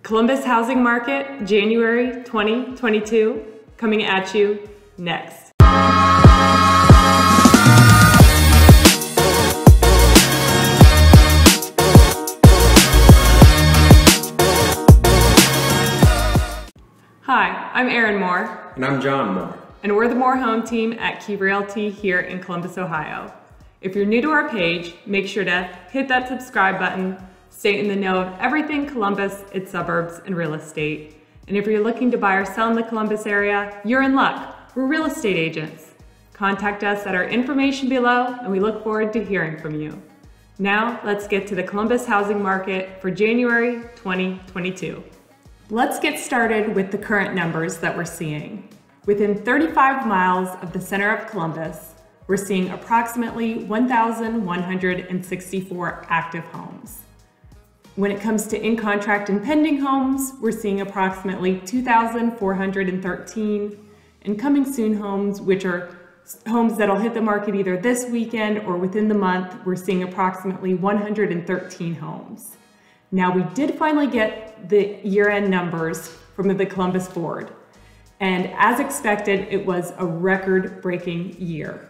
Columbus housing market, January 2022, coming at you next. Hi, I'm Erin Moore. And I'm John Moore. And we're the Moore Home Team at Key Realty here in Columbus, Ohio. If you're new to our page, make sure to hit that subscribe button, stay in the know of everything Columbus, its suburbs, and real estate. And if you're looking to buy or sell in the Columbus area, you're in luck. We're real estate agents. Contact us at our information below, and we look forward to hearing from you. Now, let's get to the Columbus housing market for January 2022. Let's get started with the current numbers that we're seeing. Within 35 miles of the center of Columbus, we're seeing approximately 1,164 active homes. When it comes to in-contract and pending homes, we're seeing approximately 2,413, and coming soon homes, which are homes that'll hit the market either this weekend or within the month, we're seeing approximately 113 homes. Now, we did finally get the year-end numbers from the Columbus Board, and as expected, it was a record-breaking year.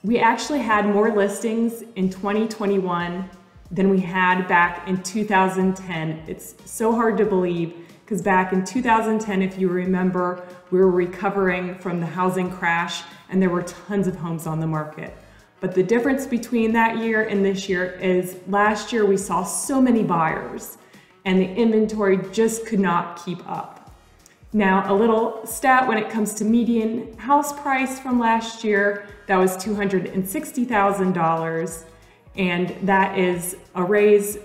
We actually had more listings in 2021 than we had back in 2010. It's so hard to believe because back in 2010, if you remember, we were recovering from the housing crash and there were tons of homes on the market. But the difference between that year and this year is last year we saw so many buyers and the inventory just could not keep up. Now, a little stat when it comes to median house price from last year, that was $260,000, and that is a raise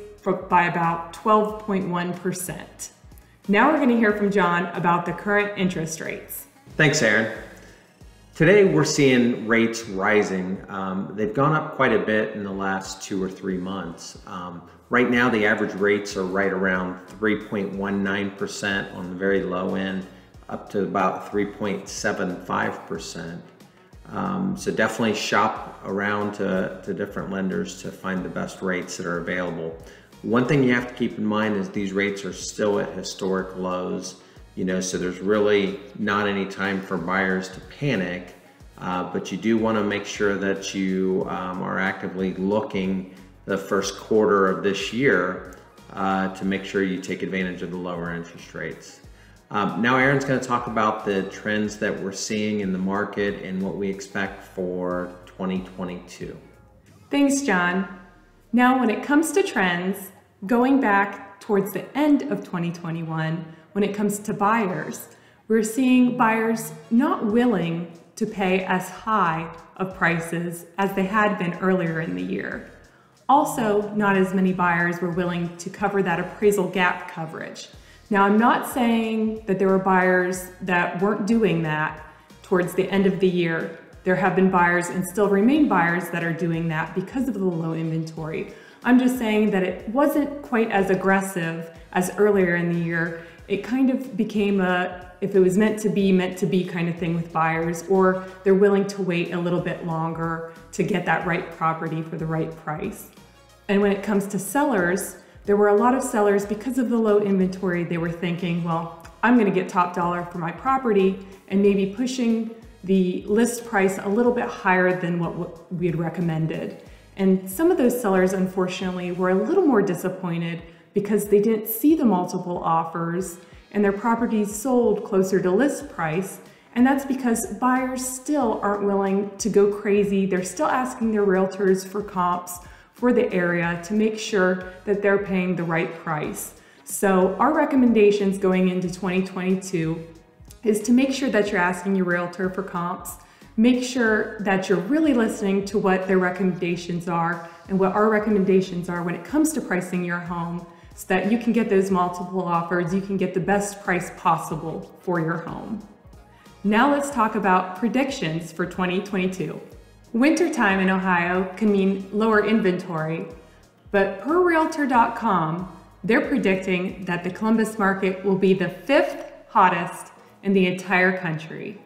by about 12.1%. Now we're going to hear from John about the current interest rates. Thanks, Erin. Today we're seeing rates rising. They've gone up quite a bit in the last 2 or 3 months. Right now the average rates are right around 3.19% on the very low end, up to about 3.75%. So definitely shop around to different lenders to find the best rates that are available. One thing you have to keep in mind is these rates are still at historic lows, so there's really not any time for buyers to panic, but you do want to make sure that you are actively looking the first quarter of this year to make sure you take advantage of the lower interest rates. Now Erin's going to talk about the trends that we're seeing in the market and what we expect for 2022. Thanks, John. Now, when it comes to trends, going back towards the end of 2021, when it comes to buyers, we're seeing buyers not willing to pay as high of prices as they had been earlier in the year. Also, not as many buyers were willing to cover that appraisal gap coverage. Now, I'm not saying that there were buyers that weren't doing that towards the end of the year. There have been buyers and still remain buyers that are doing that because of the low inventory. I'm just saying that it wasn't quite as aggressive as earlier in the year. It kind of became if it was meant to be kind of thing with buyers, or they're willing to wait a little bit longer to get that right property for the right price. And when it comes to sellers, there were a lot of sellers, because of the low inventory, they were thinking, well, I'm gonna get top dollar for my property, and maybe pushing the list price a little bit higher than what we had recommended. And some of those sellers, unfortunately, were a little more disappointed because they didn't see the multiple offers and their properties sold closer to list price. And that's because buyers still aren't willing to go crazy. They're still asking their realtors for comps for the area to make sure that they're paying the right price. So our recommendations going into 2022 is to make sure that you're asking your realtor for comps. Make sure that you're really listening to what their recommendations are and what our recommendations are when it comes to pricing your home, so that you can get those multiple offers, you can get the best price possible for your home. Now let's talk about predictions for 2022. Wintertime in Ohio can mean lower inventory, but per Realtor.com, they're predicting that the Columbus market will be the 5th hottest in the entire country.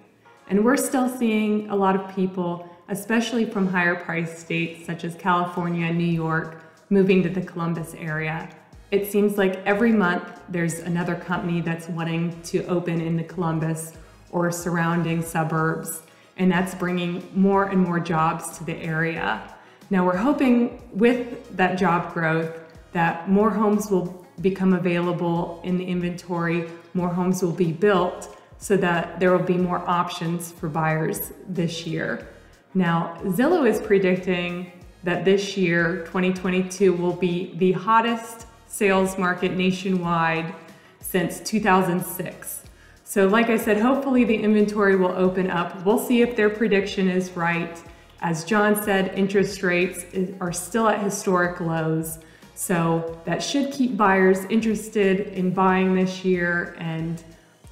And we're still seeing a lot of people, especially from higher price states such as California and New York, moving to the Columbus area. it seems like every month there's another company that's wanting to open in the Columbus or surrounding suburbs, and that's bringing more and more jobs to the area. Now we're hoping with that job growth that more homes will become available in the inventory, more homes will be built so that there will be more options for buyers this year. Now, Zillow is predicting that this year, 2022, will be the hottest sales market nationwide since 2006. So like I said, hopefully the inventory will open up. We'll see if their prediction is right. As John said, interest rates are still at historic lows. So that should keep buyers interested in buying this year, and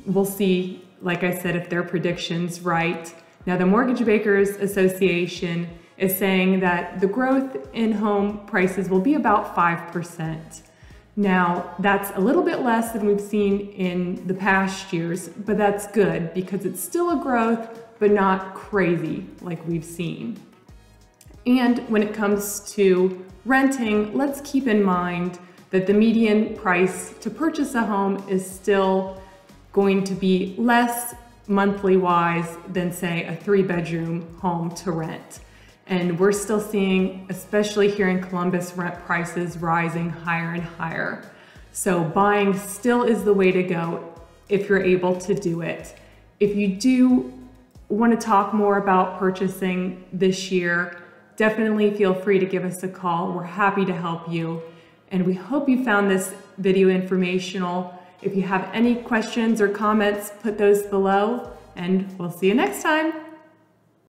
we'll see, like I said, if their prediction's right. Now, the Mortgage Bankers Association is saying that the growth in home prices will be about 5%. Now, that's a little bit less than we've seen in the past years, but that's good because it's still a growth, but not crazy like we've seen. And when it comes to renting, let's keep in mind that the median price to purchase a home is still going to be less monthly wise than, say, a 3-bedroom home to rent. And we're still seeing, especially here in Columbus, rent prices rising higher and higher. So buying still is the way to go if you're able to do it. If you do want to talk more about purchasing this year, definitely feel free to give us a call. We're happy to help you. And we hope you found this video informational. If you have any questions or comments, put those below, and we'll see you next time.